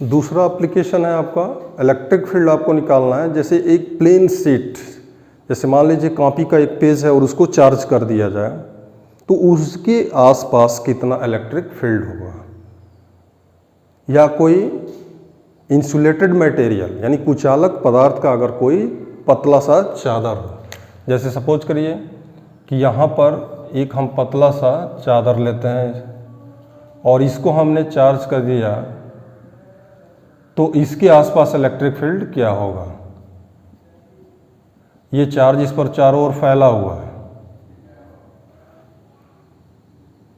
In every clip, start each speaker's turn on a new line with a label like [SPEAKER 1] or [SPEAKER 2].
[SPEAKER 1] दूसरा एप्लीकेशन है आपका इलेक्ट्रिक फील्ड आपको निकालना है। जैसे एक प्लेन शीट, जैसे मान लीजिए कॉपी का एक पेज है और उसको चार्ज कर दिया जाए तो उसके आसपास कितना इलेक्ट्रिक फील्ड होगा। या कोई इंसुलेटेड मटेरियल यानी कुचालक पदार्थ का अगर कोई पतला सा चादर हो, जैसे सपोज करिए कि यहाँ पर एक हम पतला सा चादर लेते हैं और इसको हमने चार्ज कर दिया तो इसके आसपास इलेक्ट्रिक फील्ड क्या होगा। ये चार्ज इस पर चारों ओर फैला हुआ है।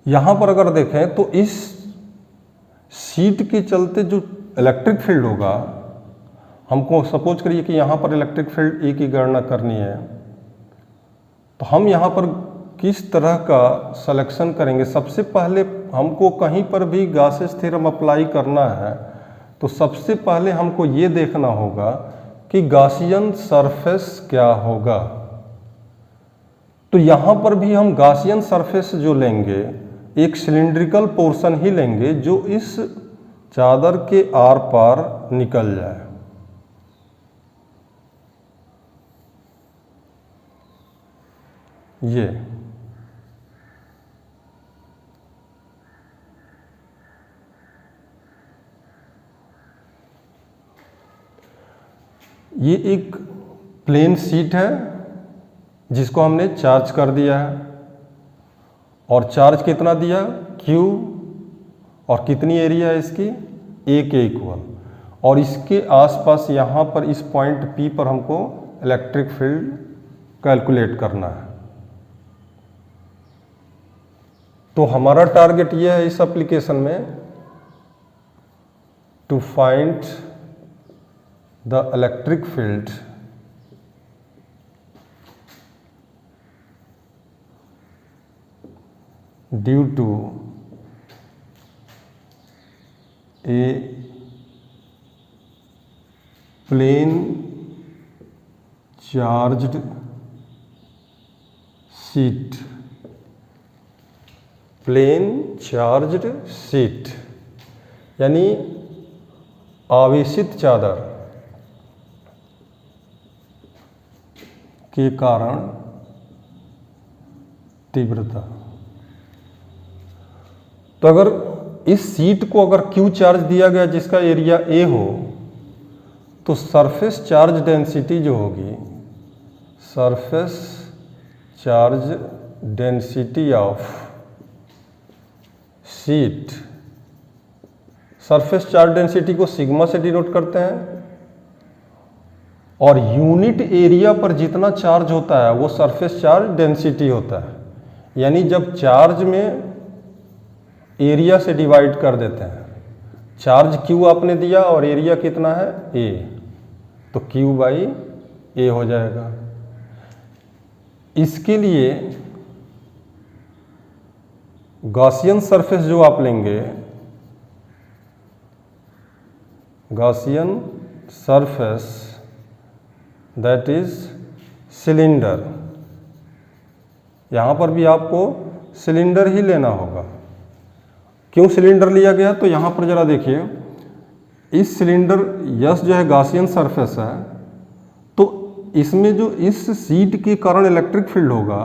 [SPEAKER 1] यहाँ पर अगर देखें तो इस शीट के चलते जो इलेक्ट्रिक फील्ड होगा, हमको सपोज करिए कि यहाँ पर इलेक्ट्रिक फील्ड ए की गणना करनी है तो हम यहाँ पर किस तरह का सिलेक्शन करेंगे। सबसे पहले हमको कहीं पर भी गॉसेस थ्योरम अप्लाई करना है तो सबसे पहले हमको ये देखना होगा कि गॉसियन सरफेस क्या होगा। तो यहाँ पर भी हम गॉसियन सरफेस जो लेंगे एक सिलिंड्रिकल पोर्शन ही लेंगे जो इस चादर के आर पार निकल जाए। ये एक प्लेन शीट है जिसको हमने चार्ज कर दिया है और चार्ज कितना दिया Q और कितनी एरिया है इसकी A के इक्वल, और इसके आसपास यहाँ पर इस पॉइंट P पर हमको इलेक्ट्रिक फील्ड कैलकुलेट करना है। तो हमारा टारगेट ये है इस एप्लीकेशन में to find the electric field due to a plane charged sheet. Plane charged sheet यानी आवेशित चादर के कारण तीव्रता। तो अगर इस शीट को अगर Q चार्ज दिया गया जिसका एरिया A हो तो सरफेस चार्ज डेंसिटी जो होगी, surface charge density of sheet, surface charge density को सिग्मा से डिनोट करते हैं और यूनिट एरिया पर जितना चार्ज होता है वो सरफेस चार्ज डेंसिटी होता है। यानी जब चार्ज में एरिया से डिवाइड कर देते हैं, चार्ज Q आपने दिया और एरिया कितना है A, तो Q बाई A हो जाएगा। इसके लिए गॉसियन सरफेस जो आप लेंगे, Gaussian surface that is cylinder, यहाँ पर भी आपको सिलेंडर ही लेना होगा। क्यों सिलेंडर लिया गया, तो यहाँ पर जरा देखिए, इस सिलेंडर यस जो है गॉसियन सरफेस है, तो इसमें जो इस शीट के कारण इलेक्ट्रिक फील्ड होगा,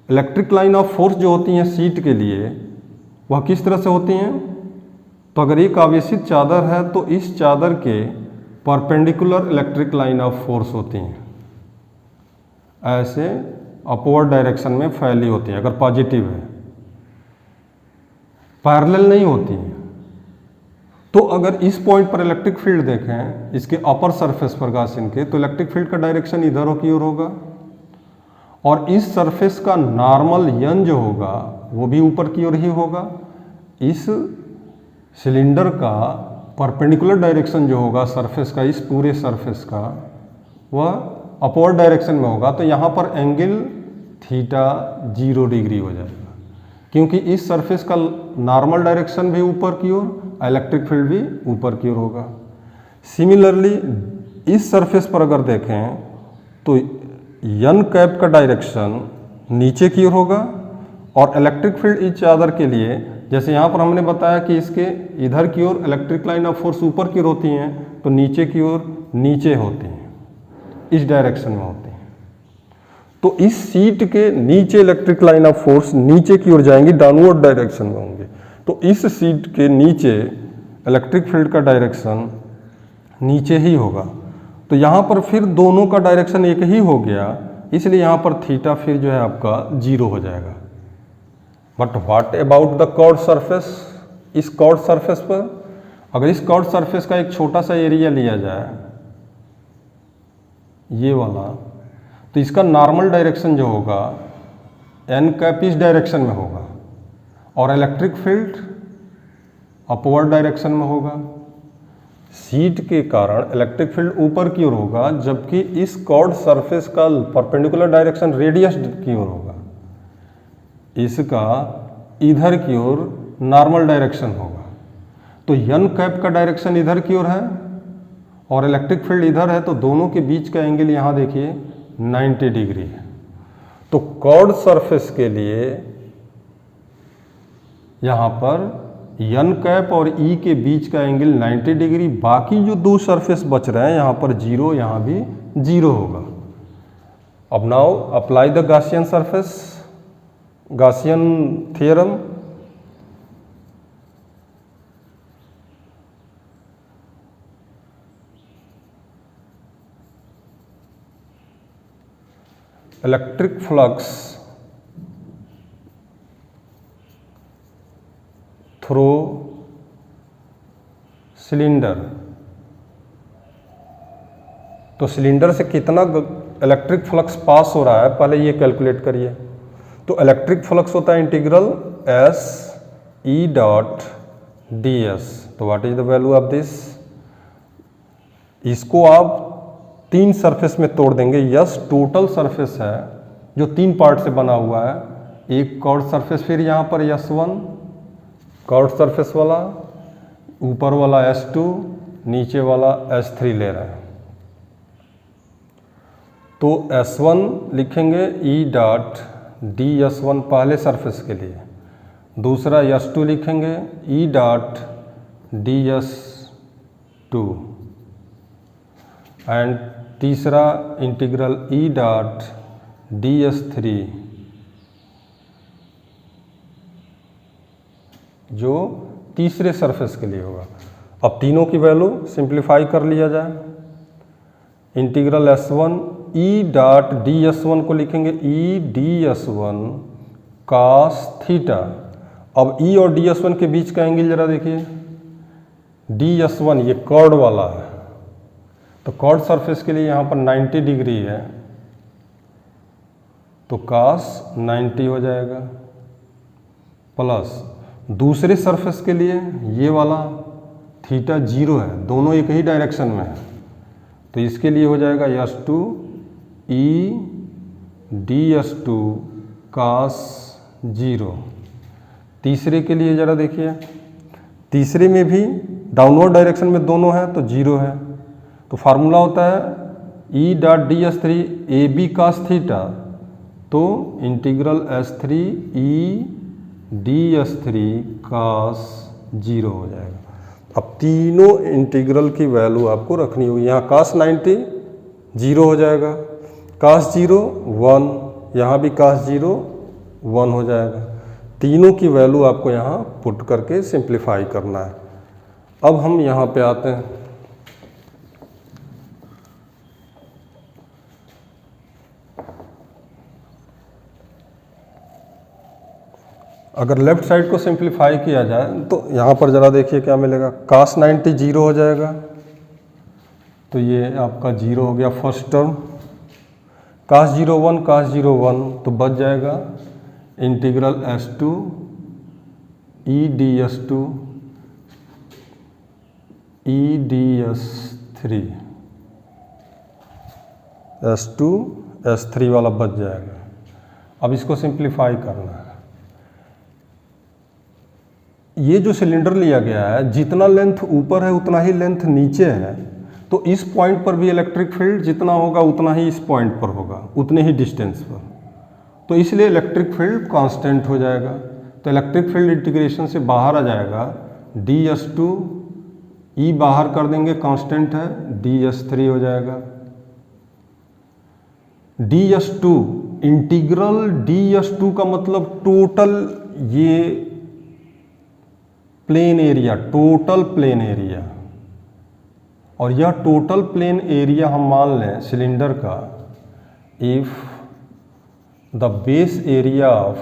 [SPEAKER 1] इलेक्ट्रिक लाइन ऑफ फोर्स जो होती हैं शीट के लिए वह किस तरह से होती हैं। तो अगर एक आवेशित चादर है तो इस चादर के perpendicular electric line of force होती हैं, ऐसे अपवर्ड डायरेक्शन में फैली होती हैं। अगर पॉजिटिव है, पैरेलल नहीं होती हैं। तो अगर इस पॉइंट पर इलेक्ट्रिक फील्ड देखें इसके अपर सरफेस पर गॉसियन के, तो इलेक्ट्रिक फील्ड का डायरेक्शन इधर की ओर होगा और इस सरफेस का नॉर्मल यन जो होगा वो भी ऊपर की ओर ही होगा। इस सिलेंडर का परपेंडिकुलर डायरेक्शन जो होगा सरफेस का, इस पूरे सरफेस का, वह अपवर्ड डायरेक्शन में होगा। तो यहाँ पर एंगल थीटा 0 डिग्री हो जाएगा क्योंकि इस सरफेस का नॉर्मल डायरेक्शन भी ऊपर की ओर, इलेक्ट्रिक फील्ड भी ऊपर की ओर होगा। सिमिलरली इस सरफेस पर अगर देखें तो यन कैप का डायरेक्शन नीचे की ओर होगा और इलेक्ट्रिक फील्ड इस चादर के लिए जैसे यहाँ पर हमने बताया कि इसके इधर की ओर इलेक्ट्रिक लाइन ऑफ फोर्स ऊपर की ओर होती हैं, तो नीचे की ओर नीचे होती हैं, इस डायरेक्शन में होती हैं। तो इस सीट के नीचे इलेक्ट्रिक लाइन ऑफ फोर्स नीचे की ओर जाएंगी, डाउनवर्ड डायरेक्शन में होंगे। तो इस सीट के नीचे इलेक्ट्रिक फील्ड का डायरेक्शन नीचे ही होगा। तो यहाँ पर फिर दोनों का डायरेक्शन एक ही हो गया, इसलिए यहाँ पर थीटा फिर जो है आपका 0 हो जाएगा। But what about the curved surface? इस कर्व्ड सरफेस पर अगर इस कर्व्ड सरफेस का एक छोटा सा एरिया लिया जाए, ये वाला, तो इसका नॉर्मल डायरेक्शन जो होगा एन कैप इस डायरेक्शन में होगा और इलेक्ट्रिक फील्ड अपवर्ड डायरेक्शन में होगा। सीट के कारण इलेक्ट्रिक फील्ड ऊपर की ओर होगा, जबकि इस कर्व्ड सरफेस का परपेंडिकुलर डायरेक्शन रेडियस की ओर होगा, इसका इधर की ओर नॉर्मल डायरेक्शन होगा। तो एन कैप का डायरेक्शन इधर की ओर है और इलेक्ट्रिक फील्ड इधर है, तो दोनों के बीच का एंगल यहाँ देखिए 90 डिग्री है। तो कर्व्ड सरफेस के लिए यहाँ पर एन कैप और ई के बीच का एंगल 90 डिग्री, बाकी जो दो सरफेस बच रहे हैं यहाँ पर 0, यहाँ भी 0 होगा। अब now apply the Gaussian surface, Gaussian theorem. Electric flux through cylinder, तो सिलेंडर से कितना इलेक्ट्रिक फ्लक्स पास हो रहा है पहले ये कैलकुलेट करिए। तो इलेक्ट्रिक फ्लक्स होता है integral S E dot D S. तो what is the value of this? इसको आप 3 सरफेस में तोड़ देंगे। यस, टोटल सरफेस है जो 3 पार्ट से बना हुआ है। एक कर्व्ड सरफेस, फिर यहाँ पर S1 कर्व्ड सरफेस वाला, ऊपर वाला S2, नीचे वाला S3 ले रहे हैं। तो S1 लिखेंगे E डॉट डी S1 पहले सरफेस के लिए, दूसरा S2 लिखेंगे E dot D S2 and तीसरा integral E dot D S3 जो तीसरे सरफेस के लिए होगा। अब तीनों की वैल्यू सिंप्लीफाई कर लिया जाए। Integral S1 E dot D S1 को लिखेंगे E D S1 cos theta. अब E और डी S1 के बीच का एंगल जरा देखिए, डी S1 ये कर्व्ड वाला है, तो कर्व्ड सरफेस के लिए यहाँ पर 90 डिग्री है, तो cos 90 हो जाएगा, प्लस दूसरे सरफेस के लिए ये वाला थीटा 0 है, दोनों एक ही डायरेक्शन में है, तो इसके लिए हो जाएगा S2 E D S2 cos 0। तीसरे के लिए ज़रा देखिए, तीसरे में भी डाउनवर्ड डायरेक्शन में दोनों हैं तो 0 है, तो फार्मूला होता है E dot D S3 A B cos theta, तो integral S3 E D S3 cos 0 हो जाएगा। अब तीनों इंटीग्रल की वैल्यू आपको रखनी होगी। यहाँ cos 90 0 हो जाएगा, cos 0 1, यहाँ भी cos 0 1 हो जाएगा। तीनों की वैल्यू आपको यहाँ पुट करके सिंप्लीफाई करना है। अब हम यहाँ पे आते हैं, अगर लेफ्ट साइड को सिंप्लीफाई किया जाए तो यहाँ पर ज़रा देखिए क्या मिलेगा, cos 90 0 हो जाएगा, तो ये आपका 0 हो गया फर्स्ट टर्म। cos 0 1 cos 0 1, तो बच जाएगा integral S2 E D S2 E D S3, S2 S3 वाला बच जाएगा। अब इसको सिंप्लीफाई करना है। ये जो सिलेंडर लिया गया है, जितना लेंथ ऊपर है उतना ही लेंथ नीचे है, तो इस पॉइंट पर भी इलेक्ट्रिक फील्ड जितना होगा उतना ही इस पॉइंट पर होगा, उतने ही डिस्टेंस पर, तो इसलिए इलेक्ट्रिक फील्ड कांस्टेंट हो जाएगा। तो तो इलेक्ट्रिक फील्ड इंटीग्रेशन से बाहर आ जाएगा ds2, E बाहर कर देंगे कांस्टेंट है, ds3 हो जाएगा। ds2 इंटीग्रल ds2 का मतलब टोटल ये plain area, total plain area, और यह टोटल प्लेन एरिया हम मान लें सिलेंडर का, if the base area of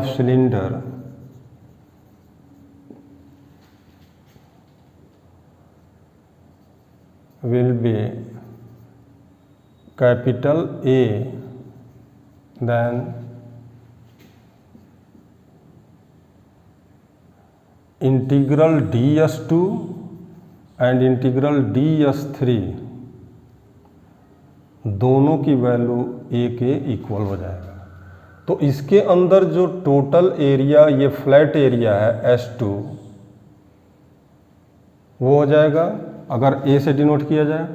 [SPEAKER 1] cylinder will be capital A, then integral ds2 and integral ds3 दोनों की वैल्यू A के इक्वल हो जाएगा। तो इसके अंदर जो टोटल एरिया, ये फ्लैट एरिया है S2, वो हो जाएगा, अगर A से डिनोट किया जाए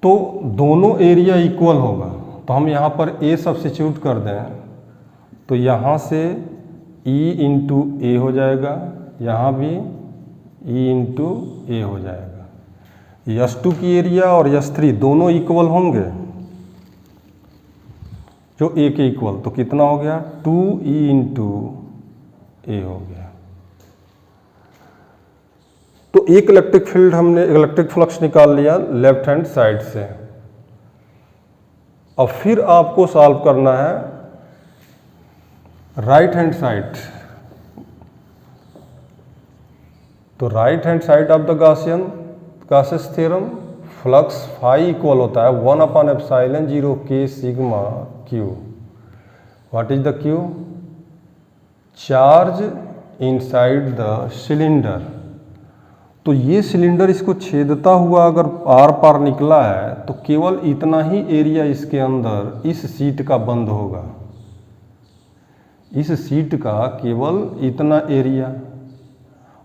[SPEAKER 1] तो दोनों एरिया इक्वल होगा। तो हम यहाँ पर A सब्स्टिट्यूट कर दें तो यहाँ से E इंटू ए हो जाएगा, यहाँ भी E इंटू ए हो जाएगा। S2 की एरिया और S3 दोनों इक्वल होंगे, जो A के इक्वल, तो कितना हो गया 2E इंटू ए हो गया। तो एक इलेक्ट्रिक फील्ड हमने, इलेक्ट्रिक फ्लक्स निकाल लिया लेफ्ट हैंड साइड से। अब फिर आपको सॉल्व करना है राइट हैंड साइड। तो right hand side of the Gauss's theorem, flux phi equal होता है 1/ε0 k sigma q। What is the q? Charge inside the cylinder. तो ये सिलेंडर इसको छेदता हुआ अगर आर पार निकला है तो केवल इतना ही एरिया इसके अंदर इस सीट का बंद होगा, इस सीट का केवल इतना एरिया।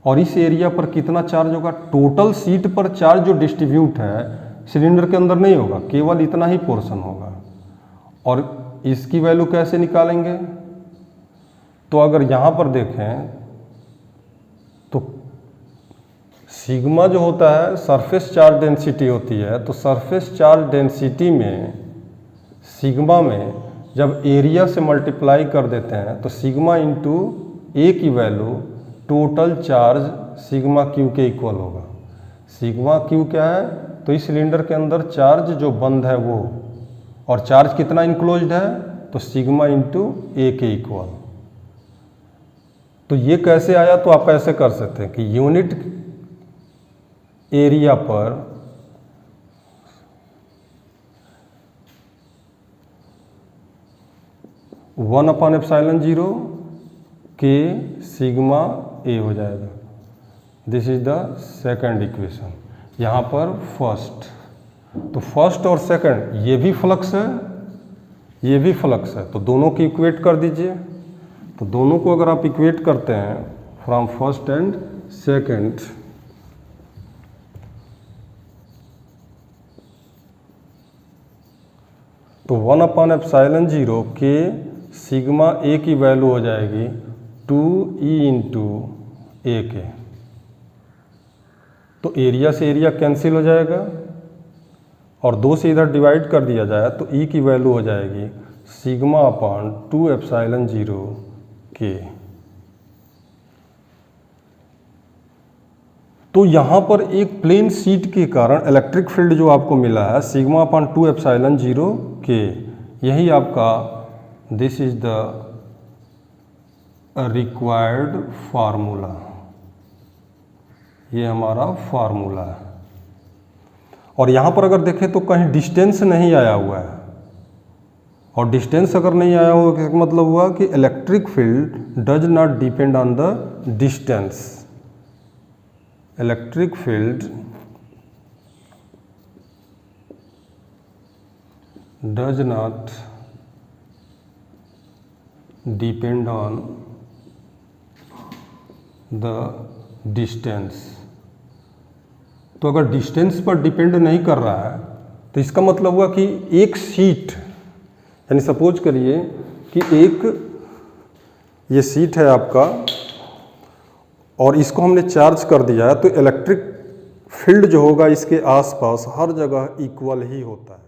[SPEAKER 1] और इस एरिया पर कितना चार्ज होगा? टोटल सीट पर चार्ज जो डिस्ट्रीब्यूट है सिलेंडर के अंदर नहीं होगा, केवल इतना ही पोर्शन होगा। और इसकी वैल्यू कैसे निकालेंगे? तो अगर यहाँ पर देखें तो सिग्मा जो होता है सरफेस चार्ज डेंसिटी होती है, तो सरफेस चार्ज डेंसिटी में सिग्मा में जब एरिया से मल्टीप्लाई कर देते हैं तो सिग्मा इंटू ए की value total charge sigma Q के इक्वल होगा। सिग्मा क्यू क्या है? तो इस सिलेंडर के अंदर चार्ज जो बंद है वो, और चार्ज कितना इंक्लोज्ड है? तो सिग्मा इंटू ए के इक्वल। तो ये कैसे आया? तो आप ऐसे कर सकते हैं कि यूनिट एरिया पर वन अपॉन एप्सिलॉन 0 के सिग्मा ए हो जाएगा। This is the second equation. यहाँ पर फर्स्ट, तो फर्स्ट और सेकंड ये भी फ्लक्स है, ये भी फ्लक्स है, तो दोनों की इक्वेट कर दीजिए। तो दोनों को अगर आप इक्वेट करते हैं फ्रॉम फर्स्ट एंड सेकंड, तो 1/ε0 के सिग्मा ए की वैल्यू हो जाएगी 2E इंटू ए के। तो एरिया से एरिया कैंसिल हो जाएगा और 2 से इधर डिवाइड कर दिया जाए तो E की वैल्यू हो जाएगी सिग्मा अपॉन 2ε0 के। तो यहाँ पर एक प्लेन शीट के कारण इलेक्ट्रिक फील्ड जो आपको मिला है सिग्मा अपॉन 2ε0 के, यही आपका this is the required formula, ये हमारा फार्मूला है। और यहाँ पर अगर देखें तो कहीं डिस्टेंस नहीं आया हुआ है, और डिस्टेंस अगर नहीं आया हुआ इसका मतलब हुआ कि electric field does not depend on the distance. Electric field does not depend on the distance। तो अगर डिस्टेंस पर डिपेंड नहीं कर रहा है तो इसका मतलब हुआ कि एक शीट यानी सपोज करिए कि एक ये शीट है आपका और इसको हमने चार्ज कर दिया है, तो इलेक्ट्रिक फील्ड जो होगा इसके आसपास हर जगह इक्वल ही होता है।